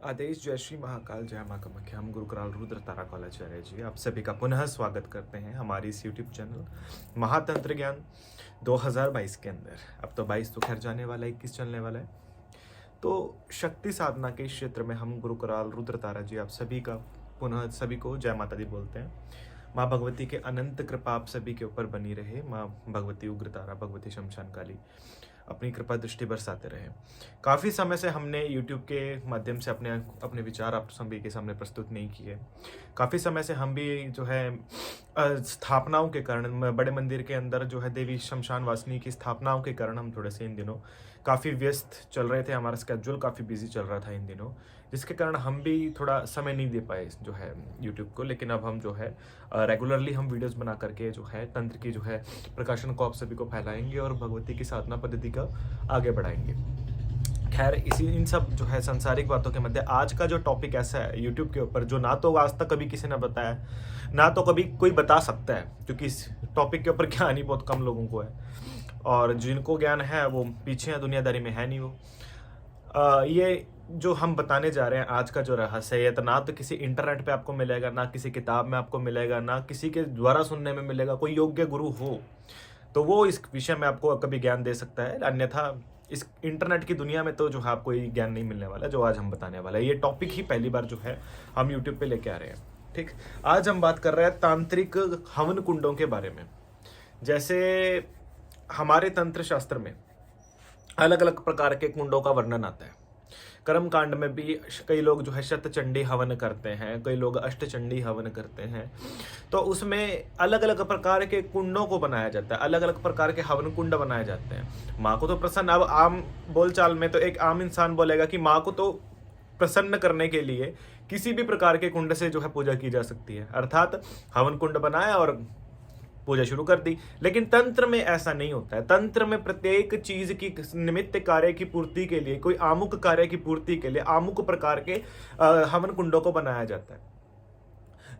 आदेश जय श्री महाकाल जय माँ कामाख्या। हम गुरुकुल रुद्र तारा कॉलेज जी आप सभी का पुनः स्वागत करते हैं हमारी इस यूट्यूब चैनल महातंत्र ज्ञान 2022 के अंदर। अब तो 22 तो खैर जाने वाला है, 21 चलने वाला है। तो शक्ति साधना के क्षेत्र में हम गुरुकुल रुद्र तारा जी आप सभी का पुनः सभी को जय माता दी बोलते हैं। माँ भगवती के अनंत कृपा आप सभी के ऊपर बनी रहे। माँ भगवती उग्र तारा, भगवती शमशान काली अपनी कृपा दृष्टि बरसाते रहे। काफ़ी समय से हमने YouTube के माध्यम से अपने विचार आप सभी के सामने प्रस्तुत नहीं किए। काफ़ी समय से हम भी जो है स्थापनाओं के कारण बड़े मंदिर के अंदर जो है देवी शमशान वासिनी की स्थापनाओं के कारण हम थोड़े से इन दिनों काफ़ी व्यस्त चल रहे थे। हमारा स्केड्यूल काफ़ी बिजी चल रहा था इन दिनों, जिसके कारण हम भी थोड़ा समय नहीं दे पाए जो है YouTube को। लेकिन अब हम जो है रेगुलरली हम वीडियोस बना करके जो है तंत्र की जो है प्रकाशन को आप सभी को फैलाएंगे और भगवती की साधना पद्धति का आगे बढ़ाएंगे। खैर इन सब जो है सांसारिक बातों के मध्य आज का जो टॉपिक ऐसा है YouTube के ऊपर जो ना तो आज तक कभी किसी ने बताया, ना तो कभी कोई बता सकता है, क्योंकि इस टॉपिक के ऊपर ज्ञान ही बहुत कम लोगों को है और जिनको ज्ञान है वो पीछे है, दुनियादारी में है नहीं वो। ये जो हम बताने जा रहे हैं आज का जो रहस्य है, तो ना तो किसी इंटरनेट पे आपको मिलेगा, ना किसी किताब में आपको मिलेगा, ना किसी के द्वारा सुनने में मिलेगा। कोई योग्य गुरु हो तो वो इस विषय में आपको कभी ज्ञान दे सकता है, अन्यथा इस इंटरनेट की दुनिया में तो जो है आपको ये ज्ञान नहीं मिलने वाला जो आज हम बताने वाला है। ये टॉपिक ही पहली बार जो है हम यूट्यूब पे लेके आ रहे हैं। ठीक, आज हम बात कर रहे हैं तांत्रिक हवन कुंडों के बारे में। जैसे हमारे तंत्र शास्त्र में अलग अलग प्रकार के कुंडों का वर्णन आता है। कर्म कांड में भी कई लोग जो है शतचंडी हवन करते हैं, कई लोग अष्टचंडी हवन करते हैं। तो उसमें अलग अलग प्रकार के कुंडों को बनाया जाता है, अलग अलग प्रकार के हवन कुंड बनाए जाते हैं। माँ को तो प्रसन्न, अब आम बोलचाल में तो एक आम इंसान बोलेगा कि माँ को तो प्रसन्न करने के लिए किसी भी प्रकार के कुंड से जो है पूजा की जा सकती है, अर्थात हवन कुंड बनाया और पूजा शुरू कर दी। लेकिन तंत्र में ऐसा नहीं होता है। तंत्र में प्रत्येक चीज की निमित्त कार्य की पूर्ति के लिए, कोई आमुक कार्य की पूर्ति के लिए आमुक प्रकार के हवन कुंडों को बनाया जाता है,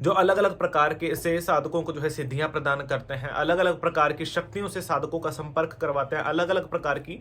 जो अलग अलग प्रकार के से साधकों को जो है सिद्धियां प्रदान करते हैं, अलग अलग प्रकार की शक्तियों से साधकों का संपर्क करवाते हैं, अलग अलग प्रकार की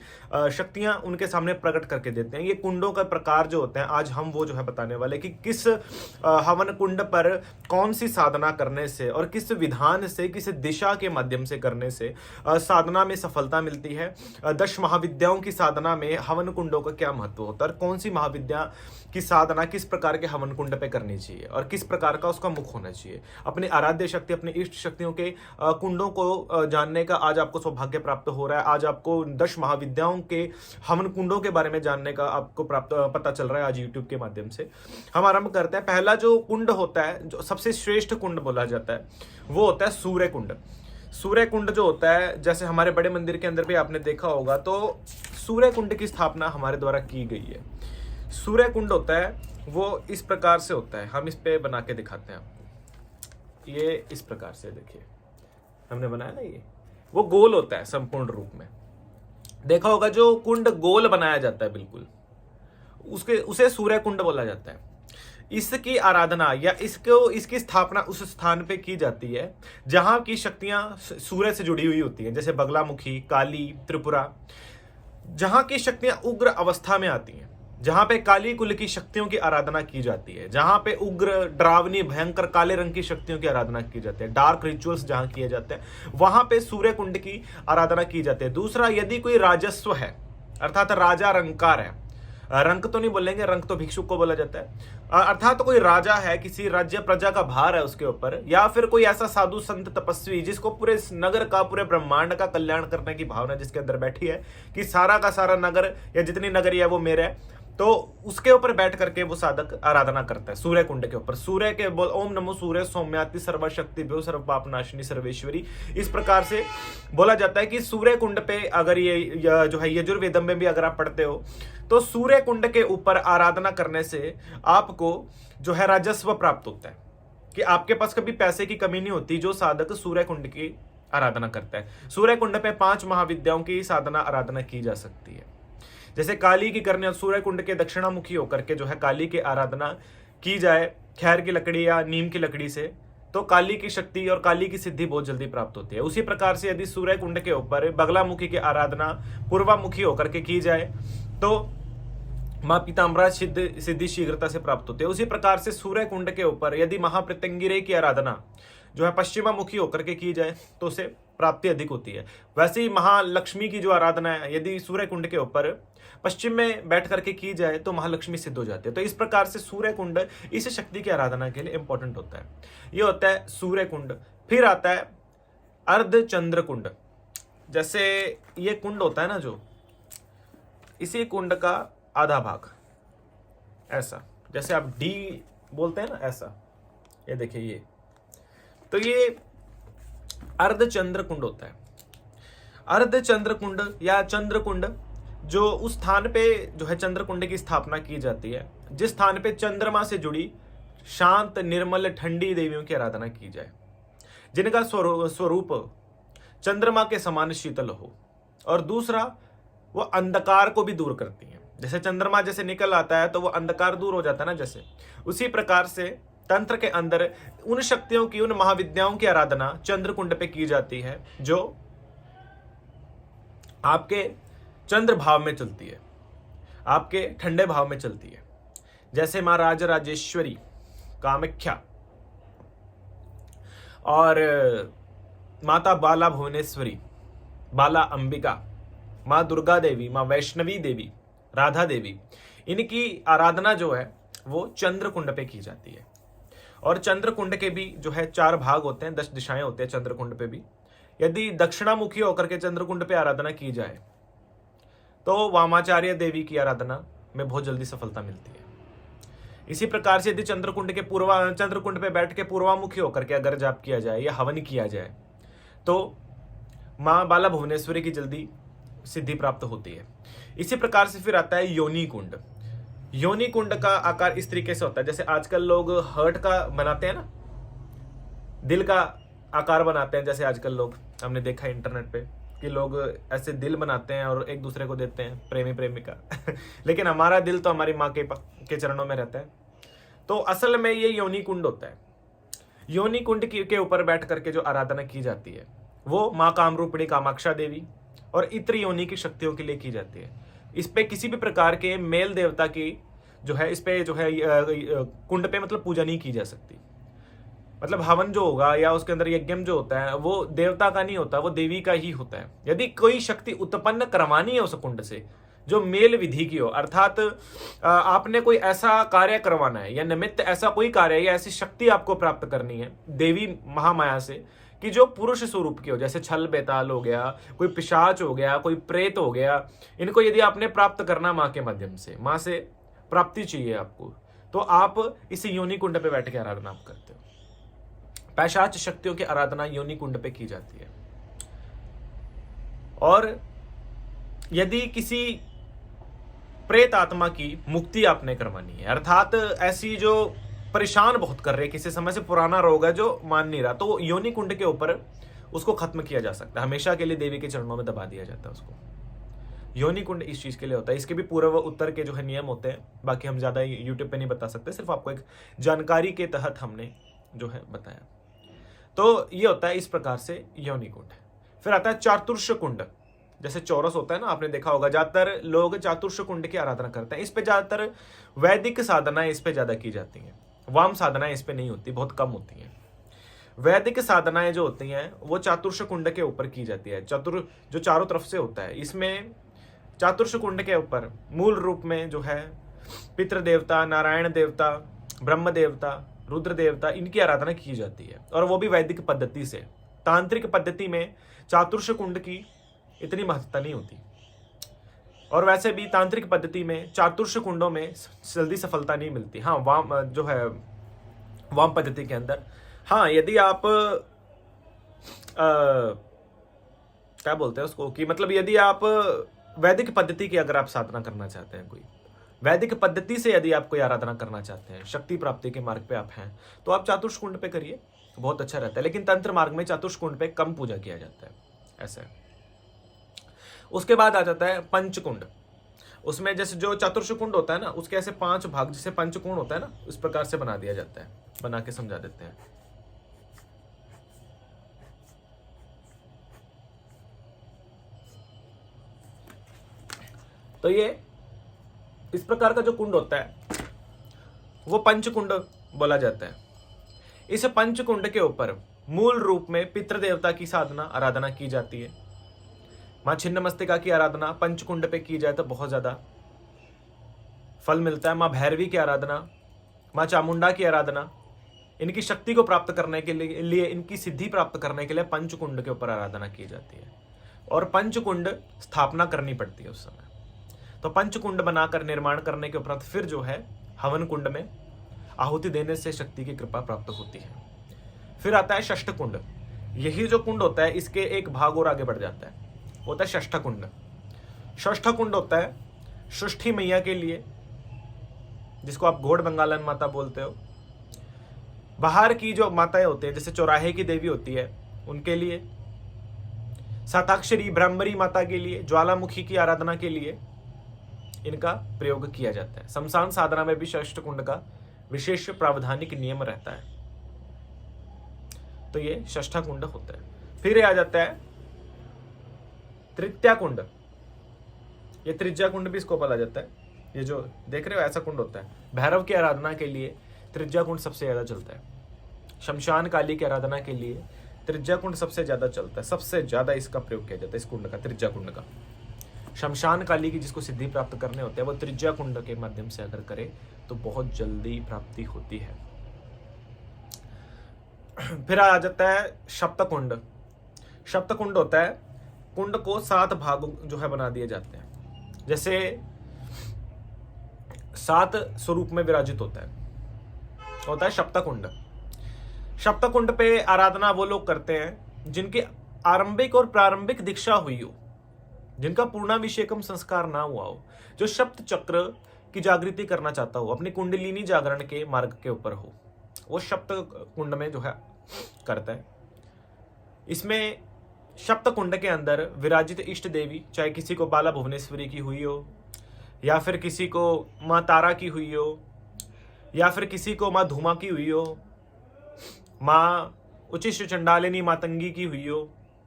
शक्तियां उनके सामने प्रकट करके देते हैं। ये कुंडों का प्रकार जो होते हैं आज हम वो जो है बताने वाले कि किस हवन कुंड पर कौन सी साधना करने से और किस विधान से, किस दिशा के माध्यम से करने से साधना में सफलता मिलती है। 10 महाविद्याओं की साधना में हवन कुंडों का क्या महत्व होता है और कौन सी महाविद्या की साधना किस प्रकार के हवन कुंड पे करनी चाहिए और किस प्रकार का उसका मुख होना चाहिए। अपने आराध्य शक्ति, अपने इष्ट शक्तियों के कुंडों को जानने का आज आपको सौभाग्य प्राप्त हो रहा है। आज आपको 10 महाविद्याओं के हवन कुंडों के बारे में जानने का आपको पता चल रहा है आज यूट्यूब के माध्यम से। हम आरंभ करते हैं। पहला जो कुंड होता है, जो सबसे श्रेष्ठ कुंड बोला जाता है, वो होता है सूर्य कुंड। सूर्य कुंड जो होता है, जैसे हमारे बड़े मंदिर के अंदर भी आपने देखा होगा, तो सूर्य कुंड की स्थापना हमारे द्वारा की गई है। सूर्य कुंड होता है वो इस प्रकार से होता है, हम इस पे बना के दिखाते हैं आपको। ये इस प्रकार से देखिए हमने बनाया ना, ये वो गोल होता है संपूर्ण रूप में। देखा होगा जो कुंड गोल बनाया जाता है बिल्कुल, उसे सूर्य कुंड बोला जाता है। इसकी आराधना या इसकी स्थापना उस स्थान पे की जाती है जहां की शक्तियां सूर्य से जुड़ी हुई होती हैं, जैसे बगलामुखी, काली, त्रिपुरा। जहां की शक्तियां उग्र अवस्था में आती हैं, जहां पे काली कुल की शक्तियों की आराधना की जाती है, जहां पे उग्र, डरावनी, भयंकर काले रंग की शक्तियों की आराधना की जाती है, डार्क रिचुअल्स जहां किए जाते हैं, वहां पे सूर्य कुंड की आराधना की जाती है। दूसरा, यदि कोई राजस्व है, अर्थात राजा रंगकार है, रंक तो नहीं बोलेंगे, रंक तो भिक्षुक को बोला जाता है, अर्थात तो कोई राजा है, किसी राज्य प्रजा का भार है उसके ऊपर, या फिर कोई ऐसा साधु संत तपस्वी जिसको पूरे नगर का, पूरे ब्रह्मांड का कल्याण करने की भावना जिसके अंदर बैठी है कि सारा का सारा नगर या जितनी नगरी है वो मेरे है, तो उसके ऊपर बैठ करके वो साधक आराधना करता है सूर्य कुंड के ऊपर। सूर्य के बोल ओम नमो सूर्य सौम्याति सर्वशक्तिभ्यो सर्व पाप नाशिनी सर्वेश्वरी, इस प्रकार से बोला जाता है कि सूर्य कुंड पे अगर ये जो है यजुर्वेदम में भी अगर आप पढ़ते हो तो सूर्य कुंड के ऊपर आराधना करने से आपको जो है राजस्व प्राप्त होता है, कि आपके पास कभी पैसे की कमी नहीं होती जो साधक सूर्य कुंड की आराधना करता है। सूर्य कुंड पे 5 महाविद्याओं की साधना आराधना की जा सकती है। जैसे काली की करने, सूर्य कुंड के दक्षिणामुखी होकर के जो है काली की आराधना की जाए खैर की लकड़ी या नीम की लकड़ी से, तो काली की शक्ति और काली की सिद्धि बहुत जल्दी प्राप्त होती है। उसी प्रकार से यदि सूर्य कुंड के ऊपर बगलामुखी की आराधना पूर्वामुखी होकर के की जाए तो माँ पीताम्बरा सिद्धि शीघ्रता से प्राप्त होती है। उसी प्रकार से सूर्य कुंड के ऊपर यदि महाप्रत्यंगिरे की आराधना जो है पश्चिमामुखी होकर के की जाए तो उसे प्राप्ति अधिक होती है। वैसे ही महालक्ष्मी की जो आराधना है यदि सूर्य कुंड के ऊपर पश्चिम में बैठ करके की जाए तो महालक्ष्मी सिद्ध हो जाती है। तो इस प्रकार से सूर्य कुंड इस शक्ति की आराधना के लिए इंपॉर्टेंट होता है। ये होता है सूर्य कुंड। फिर आता है अर्धचंद्र कुंड। जैसे ये कुंड होता है ना, जो इसी कुंड का आधा भाग ऐसा, जैसे आप डी बोलते हैं ना, ऐसा, ये देखिए ये, तो ये अर्धचंद्र कुंड होता है। अर्धचंद्र कुंड या चंद्र कुंड जो उस स्थान पे जो है चंद्र कुंड की स्थापना की जाती है जिस स्थान पे चंद्रमा से जुड़ी शांत निर्मल ठंडी देवियों की आराधना की जाए, जिनका स्वरूप चंद्रमा के समान शीतल हो, और दूसरा वो अंधकार को भी दूर करती है। जैसे चंद्रमा जैसे निकल आता है तो वो अंधकार दूर हो जाता है ना, जैसे उसी प्रकार से तंत्र के अंदर उन शक्तियों की, उन महाविद्याओं की आराधना चंद्र कुंड पे की जाती है जो आपके चंद्र भाव में चलती है, आपके ठंडे भाव में चलती है। जैसे मां राजराजेश्वरी, कामाख्या और माता बाला भुवनेश्वरी, बाला अंबिका, मां दुर्गा देवी, मां वैष्णवी देवी, राधा देवी, इनकी आराधना जो है वो चंद्र कुंड पे की जाती है। और चंद्र कुंड के भी जो है 4 भाग होते हैं, 10 दिशाएं होते हैं चंद्र कुंड पे भी। यदि दक्षिणामुखी होकर के चंद्र कुंड पे आराधना की जाए तो वामाचार्य देवी की आराधना में बहुत जल्दी सफलता मिलती है। इसी प्रकार से यदि चंद्र कुंड पे बैठ के पूर्वामुखी होकर के अगर जाप किया जाए या हवन किया जाए तो मां बाला भुवनेश्वरी की जल्दी सिद्धि प्राप्त होती है। इसी प्रकार से फिर आता है योनि कुंड। योनि कुंड का आकार इस तरीके से होता है, जैसे आजकल लोग हार्ट का बनाते हैं ना, दिल का आकार बनाते हैं। जैसे आजकल लोग, हमने देखा है इंटरनेट पे कि लोग ऐसे दिल बनाते हैं और एक दूसरे को देते हैं, प्रेमी प्रेमिका लेकिन हमारा दिल तो हमारी माँ के चरणों में रहता है। तो असल में ये योनि कुंड होता है। योनि कुंड के ऊपर बैठ करके जो आराधना की जाती है वो माँ कामरूपिणी कामाक्षा देवी और इत्र योनि की शक्तियों के लिए की जाती है। इस पे किसी भी प्रकार के मेल देवता की जो है, इस पे जो है कुंड पे मतलब पूजा नहीं की जा सकती। मतलब हवन जो होगा या उसके अंदर यज्ञ जो होता है वो देवता का नहीं होता, वो देवी का ही होता है। यदि कोई शक्ति उत्पन्न करवानी है उस कुंड से जो मेल विधि की हो, अर्थात आपने कोई ऐसा कार्य करवाना है या निमित्त ऐसा कोई कार्य या ऐसी शक्ति आपको प्राप्त करनी है देवी महामाया से कि जो पुरुष स्वरूप की हो, जैसे छल बेताल हो गया, कोई पिशाच हो गया, कोई प्रेत हो गया, इनको यदि आपने प्राप्त करना माँ के माध्यम से, माँ से प्राप्ति चाहिए आपको, तो आप इसी योनि कुंड पे बैठ के आराधना आप करते हो। पैशाच शक्तियों की आराधना योनि कुंड पे की जाती है। और यदि किसी प्रेत आत्मा की मुक्ति आपने करवानी है, अर्थात ऐसी जो परेशान बहुत कर रहे, किसी समय से पुराना रोग है जो मान नहीं रहा, तो योनि कुंड के ऊपर उसको खत्म किया जा सकता है, हमेशा के लिए देवी के चरणों में दबा दिया जाता है उसको। योनि कुंड इस चीज के लिए होता है। इसके भी पूर्व उत्तर के जो है नियम होते हैं, बाकी हम ज्यादा यूट्यूब पे नहीं बता सकते, सिर्फ आपको एक जानकारी के तहत हमने जो है बताया। तो ये होता है इस प्रकार से योनि कुंड। फिर आता है चातुर्ष कुंड। जैसे चौरस होता है ना, आपने देखा होगा, ज्यादातर लोग चातुर्ष कुंड की आराधना करते हैं। इस पे ज्यादातर वैदिक साधनाएं इस पे ज्यादा की जाती हैं, वाम साधनाएं इस पे नहीं होती, बहुत कम होती हैं। वैदिक साधनाएं जो होती हैं वो चातुर्ष कुंड के ऊपर की जाती है। जो चारों तरफ से होता है, इसमें चातुर्ष कुंड के ऊपर मूल रूप में जो है पितृ देवता, नारायण देवता, ब्रह्म देवता, रुद्र देवता, इनकी आराधना की जाती है, और वो भी वैदिक पद्धति से। तांत्रिक पद्धति में चातुर्ष कुंड की इतनी महत्वता नहीं होती, और वैसे भी तांत्रिक पद्धति में चातुर्ष कुंडों में जल्दी सफलता नहीं मिलती। हाँ, वाम जो है वाम पद्धति के अंदर, हाँ, यदि आप क्या बोलते हैं उसको, कि मतलब यदि आप वैदिक पद्धति की अगर आप साधना करना चाहते हैं, कोई वैदिक पद्धति से यदि आप कोई आराधना करना चाहते हैं, शक्ति प्राप्ति के मार्ग पे आप हैं, तो आप चातुर्ष कुंड पे करिए, बहुत अच्छा रहता है। लेकिन तंत्र मार्ग में चातुर्ष कुंड पे कम पूजा किया जाता है, ऐसा है। उसके बाद आ जाता है पंचकुंड। उसमें जैसे जो चतुर्ष कुंड होता है ना, उसके ऐसे 5 भाग, जैसे पंचकुंड होता है ना, उस प्रकार से बना दिया जाता है। बना के समझा देते हैं। तो ये इस प्रकार का जो कुंड होता है वो पंचकुंड बोला जाता है। इस पंचकुंड के ऊपर मूल रूप में पितृदेवता की साधना आराधना की जाती है। माँ छिन्नमस्तिका की आराधना पंचकुंड पे की जाए तो बहुत ज्यादा फल मिलता है। माँ भैरवी की आराधना, माँ चामुंडा की आराधना, इनकी शक्ति को प्राप्त करने के लिए इनकी सिद्धि प्राप्त करने के लिए पंचकुंड के ऊपर आराधना की जाती है और पंचकुंड स्थापना करनी पड़ती है उस समय। तो पंचकुंड बनाकर निर्माण करने के उपरांत फिर जो है हवन कुंड में आहुति देने से शक्ति की कृपा प्राप्त होती है। फिर आता है षष्ठ कुंड। यही जो कुंड होता है इसके एक भाग और आगे बढ़ जाता है, होता है षष्ठ कुंड। षष्ठ कुंड होता है षष्ठी मैया के लिए, जिसको आप घोड़ बंगालन माता बोलते हो। बाहर की जो माताएं होती हैं, जैसे चौराहे की देवी होती है, उनके लिए, साताक्षरी ब्रह्मरी माता के लिए, ज्वालामुखी की आराधना के लिए इनका प्रयोग किया जाता है। शमशान साधना में भी षष्ठ कुंड का विशेष प्रावधानिक नियम रहता है। तो ये षष्ठ कुंड होता है। फिर आ जाता है तृतीया कुंड। ये त्रिज्या कुंड भी इसको बोला जाता है। ये जो देख रहे हो ऐसा कुंड होता है। भैरव की आराधना के लिए त्रिज्या कुंड सबसे ज्यादा चलता है। शमशान काली की आराधना के लिए त्रिज्या कुंड सबसे ज्यादा चलता है। सबसे ज्यादा इसका प्रयोग किया जाता है, इस कुंड का, त्रिज्या कुंड का। शमशान काली की जिसको सिद्धि प्राप्त करने होते हैं वो त्रिज्या कुंड के माध्यम से अगर करे तो बहुत जल्दी प्राप्ति होती है। फिर आ जाता है सप्तकुंड। सप्तकुंड होता है कुंड को 7 भाग जो है बना दिए जाते हैं, जैसे 7 स्वरूप में विराजित होता है सप्तकुंड। सप्तकुंड पे आराधना वो लोग करते हैं जिनकी आरंभिक और प्रारंभिक दीक्षा हुई हो, जिनका पूर्णाभिषेकम संस्कार ना हुआ हो, जो सप्त चक्र की जागृति करना चाहता हो, अपनी कुंडलिनी जागरण के मार्ग के ऊपर हो, वो सप्त कुंड में जो है करता है। इसमें सप्त कुंड के अंदर विराजित इष्ट देवी, चाहे किसी को बाला भुवनेश्वरी की हुई हो, या फिर किसी को माँ तारा की हुई हो, या फिर किसी को माँ धूमा की हुई हो, माँ उचिष्ट चंडालिनी मातंगी की हुई हो,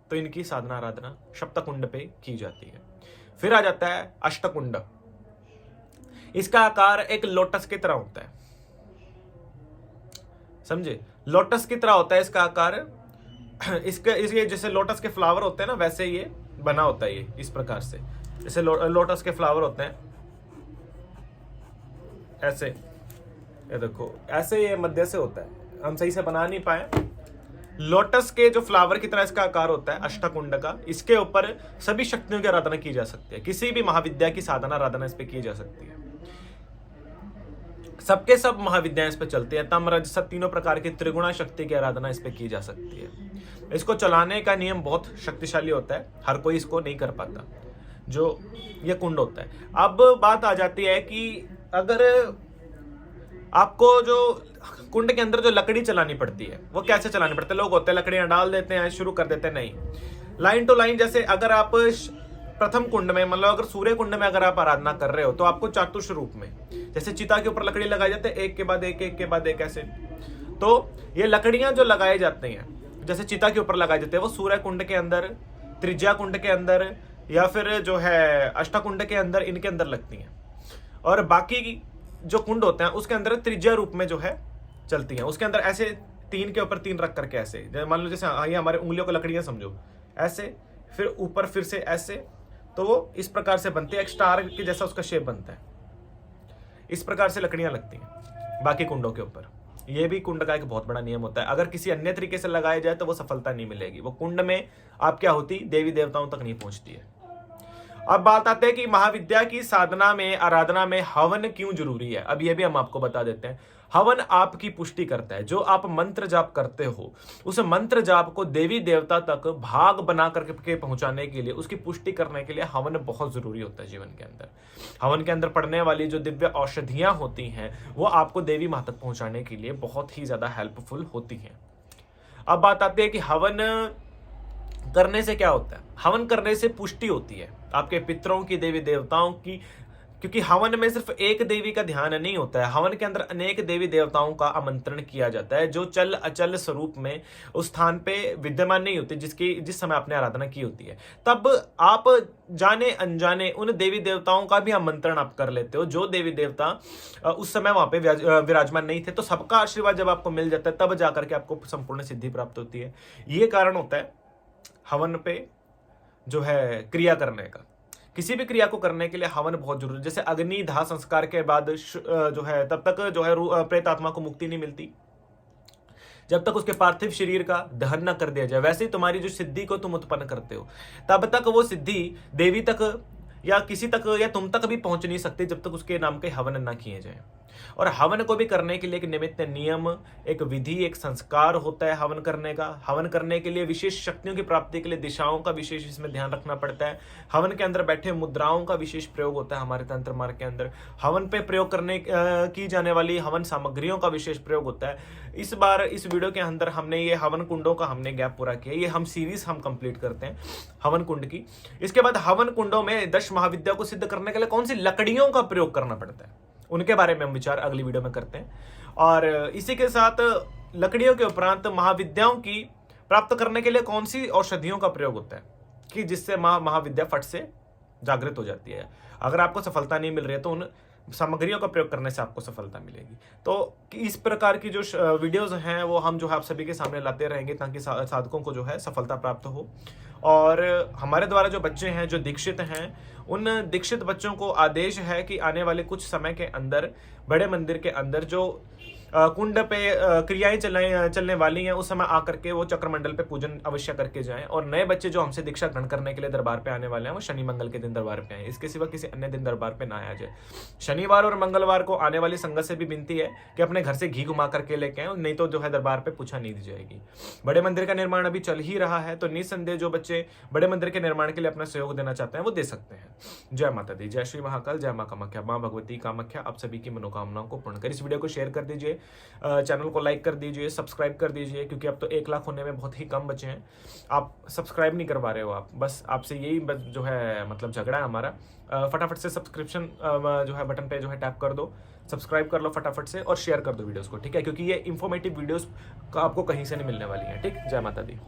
तो इनकी साधना आराधना सप्तकुंड पे की जाती है। फिर आ जाता है अष्टकुंड। इसका आकार एक लोटस की तरह होता है, समझे, लोटस की तरह होता है इसका आकार। इसके जैसे लोटस के फ्लावर होते हैं ना, वैसे ये बना होता है। ये इस प्रकार से, जैसे लोटस के फ्लावर होते हैं ऐसे, ये देखो ऐसे ये मध्य से होता है। हम सही से बना नहीं पाए। लोटस के जो फ्लावर की तरह इसका आकार होता है अष्टकुंड का। इसके ऊपर सभी शक्तियों की आराधना की जा सकती है। किसी भी महाविद्या की साधना आराधना इस पे की जा सकती है। सबके सब महाविद्याएं इस पे चलती है। तम रज सत तीनों प्रकार की त्रिगुणा शक्ति की आराधना इस पे की जा सकती है। इसको चलाने का नियम बहुत शक्तिशाली होता है, हर कोई इसको नहीं कर पाता, जो ये कुंड होता है। अब बात आ जाती है कि अगर आपको जो कुंड के अंदर जो लकड़ी चलानी पड़ती है वो कैसे चलानी पड़ती है। लोग होते हैं लकड़ियां डाल देते हैं, शुरू कर देते हैं, नहीं, लाइन टू लाइन। जैसे अगर आप प्रथम कुंड में, मतलब अगर सूर्य कुंड में अगर आप आराधना कर रहे हो तो आपको चातुष रूप में, जैसे चिता के ऊपर लकड़ी लगाई जाती है, एक के बाद एक, एक के बाद एक, ऐसे। तो ये लकड़ियां जो लगाई जाती हैं, जैसे चिता के ऊपर लगाई जाती है, वो सूर्य कुंड के अंदर, त्रिज्या कुंड के अंदर, या फिर जो है अष्टकुंड के अंदर, इनके अंदर लगती हैं। और बाकी जो कुंड होते हैं उसके अंदर त्रिज्या रूप में जो है चलती हैं। उसके अंदर ऐसे 3 के ऊपर 3 रख करके ऐसे, मान लो जैसे ये हमारे उंगलियों को लकड़ियां समझो, ऐसे, फिर ऊपर फिर से ऐसे, तो वो इस प्रकार से बनती है। एक स्टार के जैसा उसका शेप बनता है। इस प्रकार से लकड़ियां लगती हैं बाकी कुंडों के ऊपर। ये भी कुंड का एक बहुत बड़ा नियम होता है। अगर किसी अन्य तरीके से लगाया जाए तो वो सफलता नहीं मिलेगी। वो कुंड में आप क्या होती, देवी देवताओं तक नहीं पहुंचती है। अब बात आते हैं कि महाविद्या की साधना में, आराधना में हवन क्यों जरूरी है। अब ये भी हम आपको बता देते हैं। हवन आपकी पुष्टि करता है। जो आप मंत्र जाप करते हो, उस मंत्र जाप को देवी देवता तक भाग बना करके पहुंचाने के लिए, उसकी पुष्टि करने के लिए हवन बहुत जरूरी होता है जीवन के अंदर। हवन के अंदर पड़ने वाली जो दिव्य औषधियां होती हैं वो आपको देवी माँ तक पहुंचाने के लिए बहुत ही ज्यादा हेल्पफुल होती हैं। अब बात आती है कि हवन करने से क्या होता है। हवन करने से पुष्टि होती है आपके पितरों की, देवी देवताओं की क्योंकि हवन में सिर्फ एक देवी का ध्यान नहीं होता है, हवन के अंदर अनेक देवी देवताओं का आमंत्रण किया जाता है जो चल अचल स्वरूप में उस स्थान पे विद्यमान नहीं होते जिस समय आपने आराधना की होती है। तब आप जाने अनजाने उन देवी देवताओं का भी आमंत्रण आप कर लेते हो जो देवी देवता उस समय वहां पे विराजमान नहीं थे। तो सबका आशीर्वाद जब आपको मिल जाता है तब जाकर के आपको संपूर्ण सिद्धि प्राप्त होती है। ये कारण होता है हवन पे जो है क्रिया करने का। किसी भी क्रिया को करने के लिए हवन बहुत जरूरी है। जैसे अग्नि दाह संस्कार के बाद जो है तब तक जो है प्रेत आत्मा को मुक्ति नहीं मिलती जब तक उसके पार्थिव शरीर का दहन न कर दिया जाए। वैसे ही तुम्हारी जो सिद्धि को तुम उत्पन्न करते हो तब तक वो सिद्धि देवी तक या किसी तक या तुम तक भी पहुंच नहीं सकती जब तक उसके नाम के हवन ना किए जाए। और हवन को भी करने के लिए एक निमित्त नियम, एक विधि, एक संस्कार होता है हवन करने का। हवन करने के लिए विशेष शक्तियों की प्राप्ति के लिए दिशाओं का विशेष इसमें ध्यान रखना पड़ता है। हवन के अंदर बैठे मुद्राओं का विशेष प्रयोग होता है हमारे तंत्र मार्ग के अंदर। हवन पे प्रयोग करने की जाने वाली हवन सामग्रियों का विशेष प्रयोग होता है। इस बार इस वीडियो के अंदर हमने ये हवन कुंडों का हमने गैप पूरा किया। ये हम सीरीज हम कंप्लीट करते हैं हवन कुंड की। इसके बाद हवन कुंडों में 10 महाविद्या को सिद्ध करने के लिए कौन सी लकड़ियों का प्रयोग करना पड़ता है उनके बारे में हम विचार अगली वीडियो में करते हैं। और इसी के साथ लकड़ियों के उपरांत महाविद्याओं की प्राप्त करने के लिए कौन सी औषधियों का प्रयोग होता है कि जिससे महाविद्या फट से जागृत हो जाती है। अगर आपको सफलता नहीं मिल रही है तो उन सामग्रियों का प्रयोग करने से आपको सफलता मिलेगी। तो इस प्रकार की जो वीडियोस हैं वो हम जो है आप सभी के सामने लाते रहेंगे ताकि साधकों को जो है सफलता प्राप्त हो। और हमारे द्वारा जो बच्चे हैं जो दीक्षित हैं उन दीक्षित बच्चों को आदेश है कि आने वाले कुछ समय के अंदर बड़े मंदिर के अंदर जो कुंड पे क्रियाएं चलने वाली हैं उस समय आकर के वो चक्रमंडल पे पूजन अवश्य करके जाएं। और नए बच्चे जो हमसे दीक्षा ग्रहण करने के लिए दरबार पे आने वाले हैं वो शनि मंगल के दिन दरबार पे आए, इसके सिवा किसी अन्य दिन दरबार पे ना आया जाए। शनिवार और मंगलवार को आने वाली संगत से भी विनती है कि अपने घर से घी घुमा करके लेके आए, नहीं तो जो है दरबार पे पूछा नहीं दी जाएगी। बड़े मंदिर का निर्माण अभी चल ही रहा है तो निसंदेह जो बच्चे बड़े मंदिर के निर्माण के लिए अपना सहयोग देना चाहते हैं वो दे सकते हैं। जय माता दी, जय श्री महाकाल, जय मां कामाख्या। मां भगवती कामाख्या आप सभी की मनोकामनाओं को पूर्ण कर। इस वीडियो को शेयर कर दीजिए, चैनल को लाइक कर दीजिए, सब्सक्राइब कर दीजिए क्योंकि अब तो 1 लाख होने में बहुत ही कम बचे हैं। आप सब्सक्राइब नहीं करवा रहे हो, आप बस आपसे यही जो है मतलब झगड़ा है हमारा। फटाफट से सब्सक्रिप्शन जो है बटन पे जो है टैप कर दो, सब्सक्राइब कर लो फटाफट से और शेयर कर दो वीडियोस को, ठीक है, क्योंकि ये इंफॉर्मेटिव वीडियोस आपको कहीं से नहीं मिलने वाली है। ठीक, जय माता दी।